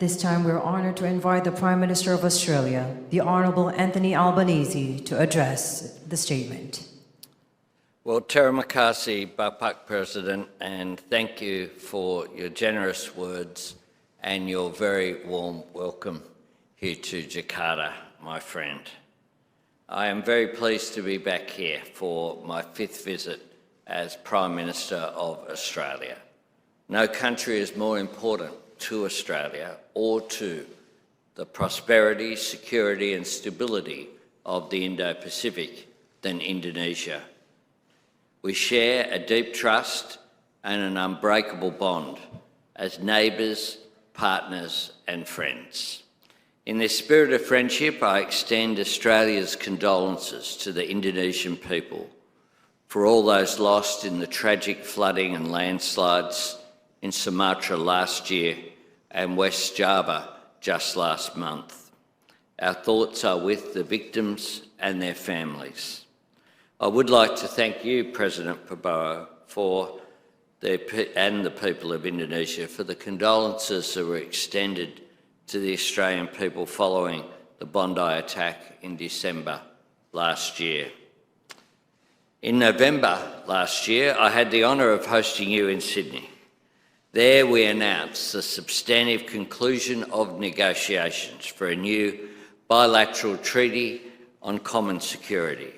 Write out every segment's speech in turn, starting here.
this time, we're honored to invite the Prime Minister of Australia, the Honourable Anthony Albanese, to address the statement. Well, terima kasih, Bapak President, and thank you for your generous words and your very warm welcome here to Jakarta, my friend. I am very pleased to be back here for my 5th visit as Prime Minister of Australia. No country is more important to Australia or to the prosperity, security and stability of the Indo-Pasifik than Indonesia. We share a deep trust and an unbreakable bond as neighbours, partners and friends. In this spirit of friendship, I extend Australia's condolences to the Indonesian people for all those lost in the tragic flooding and landslides in Sumatra last year and West Java just last month. Our thoughts are with the victims and their families. I would like to thank you, President Prabowo, and the people of Indonesia for the condolences that were extended to the Australian people following the Bondi attack in December last year. In November last year, I had the honour of hosting you in Sydney. There we announced the substantive conclusion of negotiations for a new bilateral treaty on common security.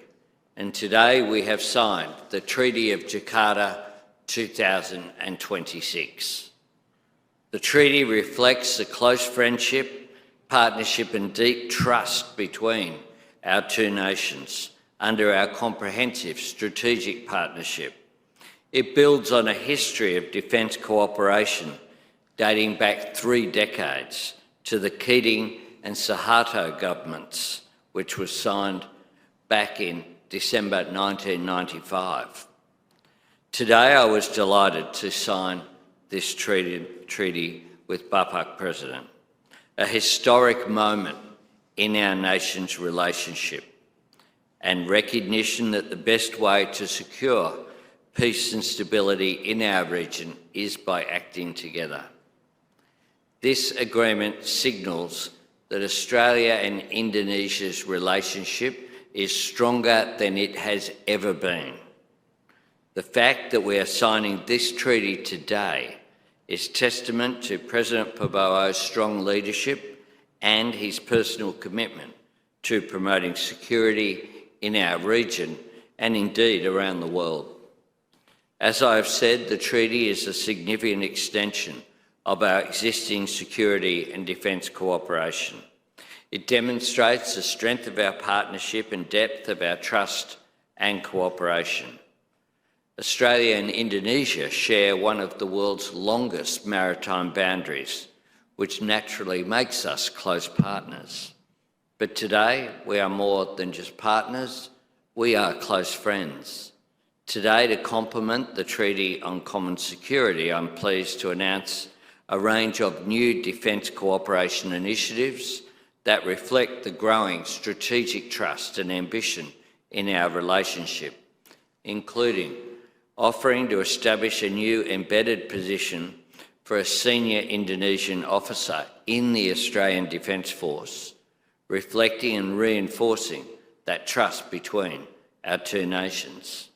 And today we have signed the Treaty of Jakarta 2026. The treaty reflects the close friendship, partnership and deep trust between our two nations under our comprehensive strategic partnership. It builds on a history of defence cooperation dating back 3 decades to the Keating and Suharto governments, which was signed back in December 1995. Today I was delighted to sign this treaty with Bapak President, a historic moment in our nation's relationship and recognition that the best way to secure peace and stability in our region is by acting together. This agreement signals that Australia and Indonesia's relationship is stronger than it has ever been. The fact that we are signing this treaty today is testament to President Prabowo's strong leadership and his personal commitment to promoting security in our region and indeed around the world. As I have said, the treaty is a significant extension of our existing security and defence cooperation. It demonstrates the strength of our partnership and depth of our trust and cooperation. Australia and Indonesia share one of the world's longest maritime boundaries, which naturally makes us close partners. But today, we are more than just partners, we are close friends. Today, to complement the Treaty on Common Security, I'm pleased to announce a range of new defence cooperation initiatives that reflect the growing strategic trust and ambition in our relationship, including offering to establish a new embedded position for a senior Indonesian officer in the Australian Defence Force, reflecting and reinforcing that trust between our two nations,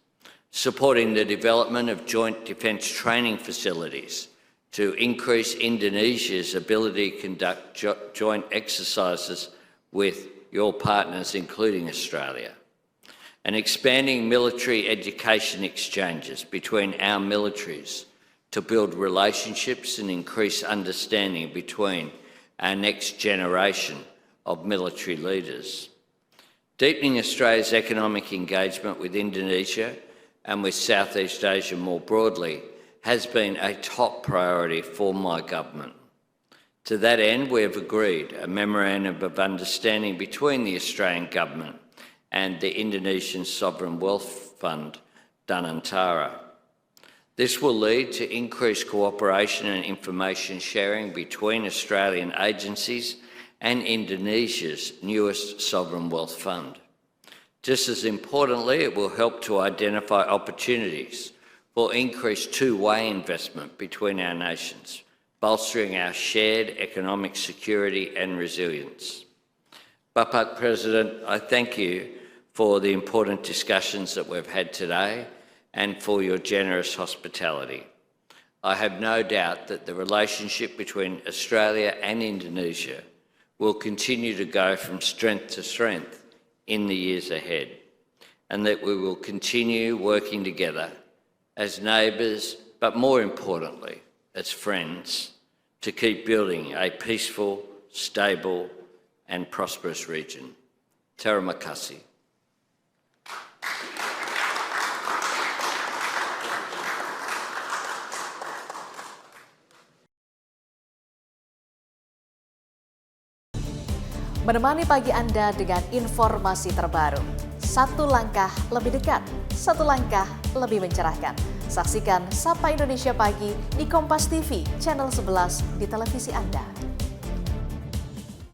supporting the development of joint defence training facilities to increase Indonesia's ability to conduct joint exercises with your partners, including Australia, and expanding military education exchanges between our militaries to build relationships and increase understanding between our next generation of military leaders. Deepening Australia's economic engagement with Indonesia and with Southeast Asia more broadly has been a top priority for my government. To that end, we have agreed a Memorandum of Understanding between the Australian Government and the Indonesian Sovereign Wealth Fund, Danantara. This will lead to increased cooperation and information sharing between Australian agencies and Indonesia's newest sovereign wealth fund. Just as importantly, it will help to identify opportunities for increased two-way investment between our nations, bolstering our shared economic security and resilience. Bapak President, I thank you for the important discussions that we've had today and for your generous hospitality. I have no doubt that the relationship between Australia and Indonesia will continue to go from strength to strength in the years ahead, and that we will continue working together as neighbours, but more importantly, as friends, to keep building a peaceful, stable and prosperous region. Terima kasih. Menemani pagi Anda dengan informasi terbaru. Satu langkah lebih dekat, satu langkah lebih mencerahkan. Saksikan Sapa Indonesia Pagi di Kompas TV, channel 11 di televisi Anda.